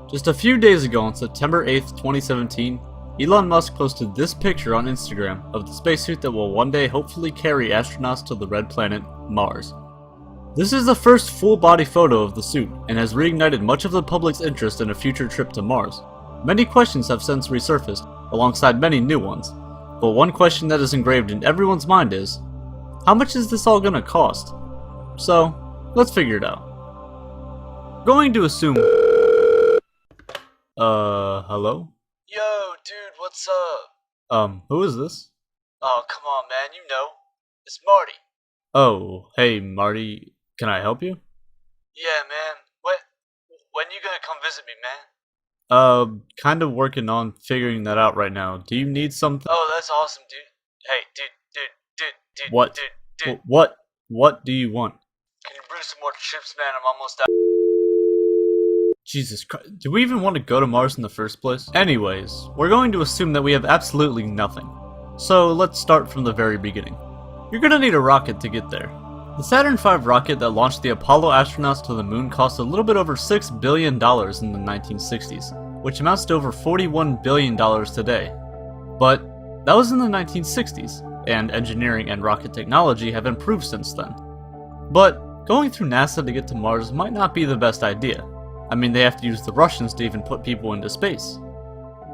Just a few days ago on September 8th, 2017, Elon Musk posted this picture on Instagram of the spacesuit that will one day hopefully carry astronauts to the red planet, Mars. This is the first full-body photo of the suit and has reignited much of the public's interest in a future trip to Mars. Many questions have since resurfaced, alongside many new ones, but one question that is engraved in everyone's mind is, how much is this all gonna cost? So, let's figure it out. Going to assume... hello? Yo, dude, what's up? Who is this? Oh, come on, man, you know. It's Marty. Oh, hey, Marty. Can I help you? Yeah, man. When you gonna come visit me, man? Kind of working on figuring that out right now. Do you need something? Oh, that's awesome, dude. Hey, dude. What? Dude. What do you want? Can you bring some more chips, man? I'm almost out. Jesus Christ, do we even want to go to Mars in the first place? Anyways, we're going to assume that we have absolutely nothing. So let's start from the very beginning. You're gonna need a rocket to get there. The Saturn V rocket that launched the Apollo astronauts to the moon cost a little bit over $6 billion in the 1960s, which amounts to over $41 billion today. But that was in the 1960s, and engineering and rocket technology have improved since then. But going through NASA to get to Mars might not be the best idea. I mean, they have to use the Russians to even put people into space.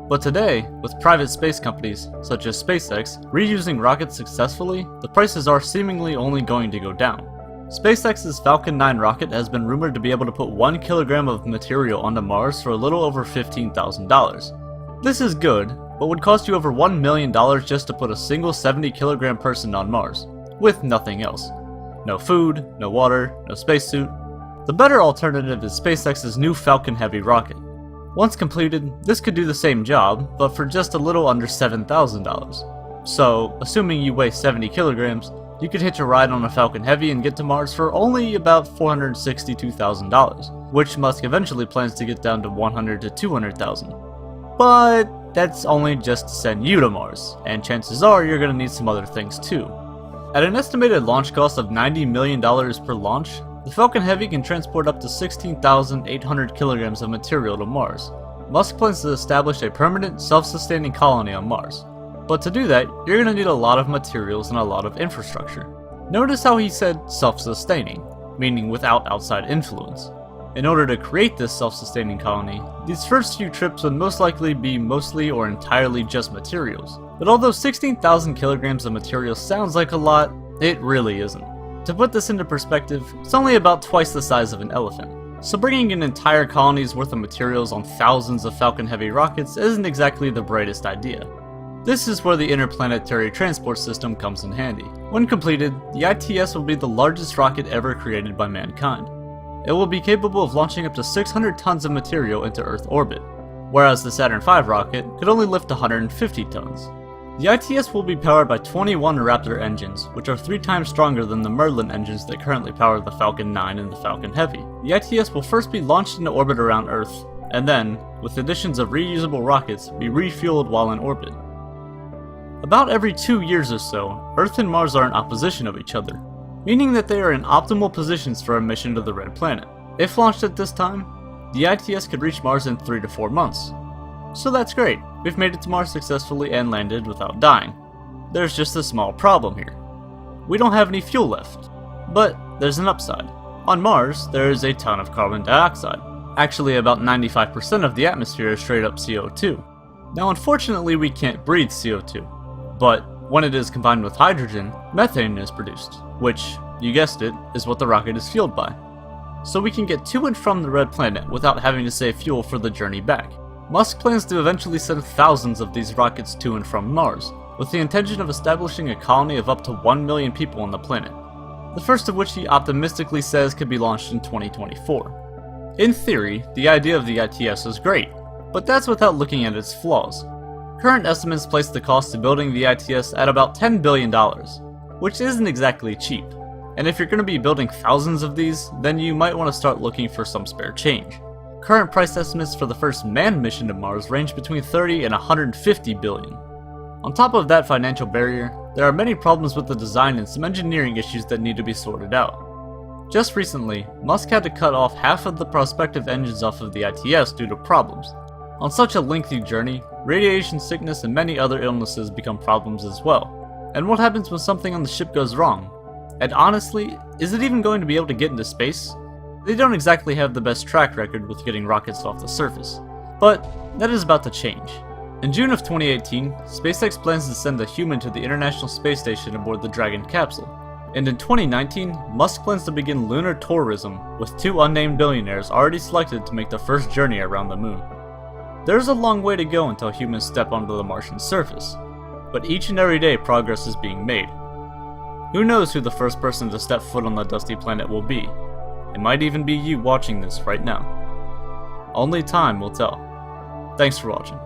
But today, with private space companies, such as SpaceX, reusing rockets successfully, the prices are seemingly only going to go down. SpaceX's Falcon 9 rocket has been rumored to be able to put 1 kilogram of material onto Mars for a little over $15,000. This is good, but would cost you over $1 million just to put a single 70 kilogram person on Mars, with nothing else. No food, no water, no spacesuit. The better alternative is SpaceX's new Falcon Heavy rocket. Once completed, this could do the same job, but for just a little under $7,000. So, assuming you weigh 70 kilograms, you could hitch a ride on a Falcon Heavy and get to Mars for only about $462,000, which Musk eventually plans to get down to $100,000 to $200,000. But that's only just to send you to Mars, and chances are you're gonna need some other things too. At an estimated launch cost of $90 million per launch, the Falcon Heavy can transport up to 16,800 kilograms of material to Mars. Musk plans to establish a permanent, self-sustaining colony on Mars. But to do that, you're going to need a lot of materials and a lot of infrastructure. Notice how he said self-sustaining, meaning without outside influence. In order to create this self-sustaining colony, these first few trips would most likely be mostly or entirely just materials. But although 16,000 kilograms of material sounds like a lot, it really isn't. To put this into perspective, it's only about twice the size of an elephant. So bringing an entire colony's worth of materials on thousands of Falcon Heavy rockets isn't exactly the brightest idea. This is where the interplanetary transport system comes in handy. When completed, the ITS will be the largest rocket ever created by mankind. It will be capable of launching up to 600 tons of material into Earth orbit, whereas the Saturn V rocket could only lift 150 tons. The ITS will be powered by 21 Raptor engines, which are 3 times stronger than the Merlin engines that currently power the Falcon 9 and the Falcon Heavy. The ITS will first be launched into orbit around Earth, and then, with additions of reusable rockets, be refueled while in orbit. About every 2 years or so, Earth and Mars are in opposition of each other, meaning that they are in optimal positions for a mission to the Red Planet. If launched at this time, the ITS could reach Mars in 3 to 4 months. So that's great, we've made it to Mars successfully and landed without dying. There's just a small problem here. We don't have any fuel left. But there's an upside. On Mars, there is a ton of carbon dioxide. Actually, about 95% of the atmosphere is straight up CO2. Now unfortunately we can't breathe CO2, but when it is combined with hydrogen, methane is produced, which, you guessed it, is what the rocket is fueled by. So we can get to and from the Red Planet without having to save fuel for the journey back. Musk plans to eventually send thousands of these rockets to and from Mars, with the intention of establishing a colony of up to 1 million people on the planet, the first of which he optimistically says could be launched in 2024. In theory, the idea of the ITS is great, but that's without looking at its flaws. Current estimates place the cost of building the ITS at about $10 billion, which isn't exactly cheap, and if you're going to be building thousands of these, then you might want to start looking for some spare change. Current price estimates for the first manned mission to Mars range between 30 and 150 billion. On top of that financial barrier, there are many problems with the design and some engineering issues that need to be sorted out. Just recently, Musk had to cut off half of the prospective engines off of the ITS due to problems. On such a lengthy journey, radiation sickness and many other illnesses become problems as well. And what happens when something on the ship goes wrong? And honestly, is it even going to be able to get into space? They don't exactly have the best track record with getting rockets off the surface. But that is about to change. In June of 2018, SpaceX plans to send a human to the International Space Station aboard the Dragon capsule. And in 2019, Musk plans to begin lunar tourism, with 2 unnamed billionaires already selected to make the first journey around the moon. There's a long way to go until humans step onto the Martian surface, but each and every day progress is being made. Who knows who the first person to step foot on the dusty planet will be? It might even be you watching this right now. Only time will tell. Thanks for watching.